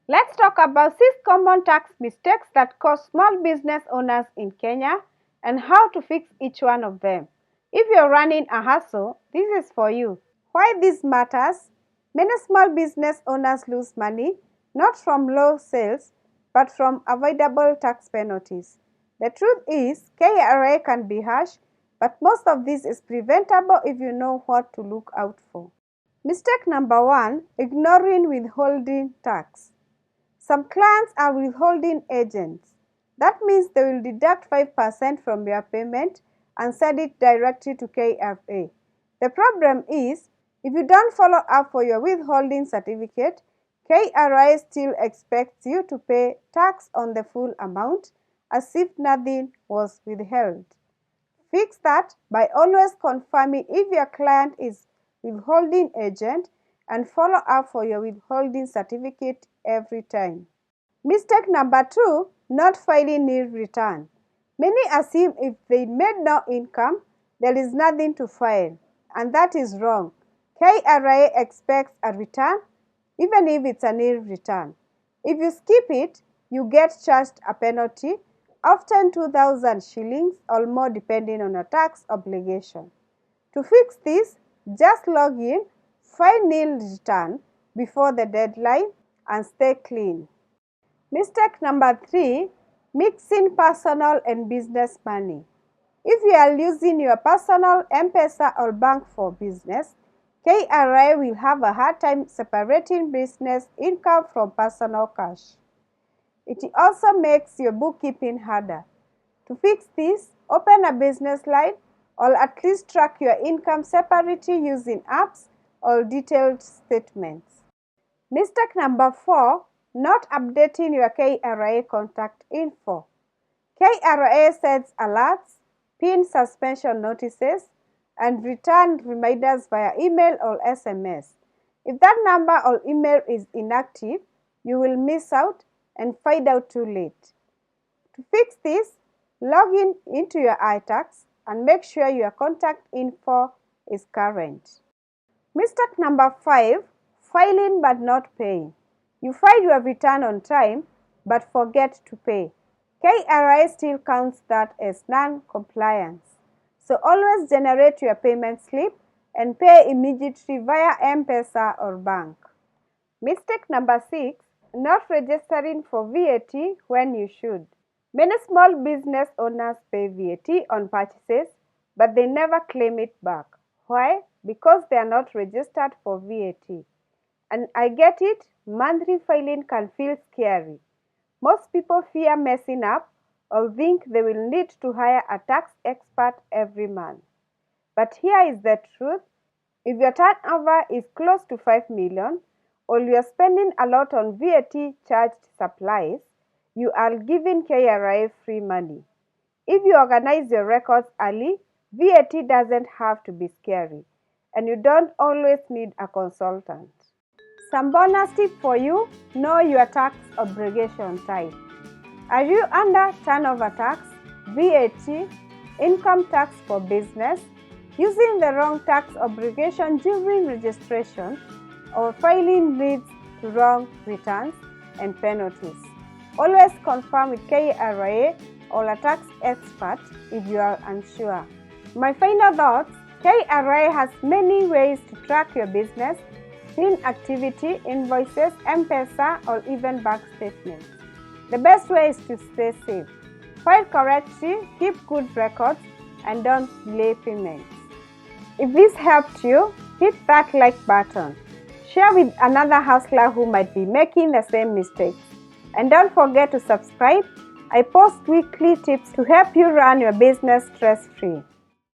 Let's talk about 6 common tax mistakes that cause small business owners in Kenya and how to fix each one of them. If you're running a hustle, this is for you. Why this matters? Many small business owners lose money not from low sales but from avoidable tax penalties. The truth is, KRA can be harsh, but most of this is preventable if you know what to look out for. Mistake number 1, ignoring withholding tax. Some clients are withholding agents. That means they will deduct 5% from your payment and send it directly to KRA. The problem is, if you don't follow up for your withholding certificate, KRA still expects you to pay tax on the full amount as if nothing was withheld. Fix that by always confirming if your client is withholding agent and follow up for your withholding certificate every time. Mistake number 2, not filing nil return. Many assume if they made no income, there is nothing to file, and that is wrong. KRA expects a return even if it's a nil return. If you skip it, you get charged a penalty, often 2,000 shillings or more depending on a tax obligation. To fix this, just log in, file nil return before the deadline, and stay clean. Mistake number 3, mixing personal and business money. If you are using your personal M-Pesa or bank for business, KRA will have a hard time separating business income from personal cash. It also makes your bookkeeping harder. To fix this, open a business line or at least track your income separately using apps or detailed statements. Mistake number 4, not updating your KRA contact info. KRA sends alerts, PIN suspension notices, and return reminders via email or SMS. If that number or email is inactive, you will miss out and find out too late. To fix this, log into your iTax and make sure your contact info is current. Mistake number 5, filing but not paying. You file your return on time but forget to pay. KRA still counts that as non-compliance. So always generate your payment slip and pay immediately via M-Pesa or bank. Mistake number 6, not registering for VAT when you should. Many small business owners pay VAT on purchases, but they never claim it back. Why? Because they are not registered for VAT. And I get it, monthly filing can feel scary. Most people fear messing up or think they will need to hire a tax expert every month. But here is the truth. If your turnover is close to 5 million or you are spending a lot on VAT charged supplies, you are giving KRA free money. If you organize your records early, VAT doesn't have to be scary, and you don't always need a consultant. Some bonus tip for you: know your tax obligation type. Are you under turnover tax, VAT, income tax for business, using the wrong tax obligation during registration, or filing leads to wrong returns and penalties? Always confirm with KRA or a tax expert if you are unsure. My final thoughts: KRA has many ways to track your business: PIN activity, invoices, M-Pesa, or even bank statements. The best way is to stay safe. File correctly, keep good records, and don't delay payments. If this helped you, hit that like button. Share with another hustler who might be making the same mistakes. And don't forget to subscribe. I post weekly tips to help you run your business stress-free.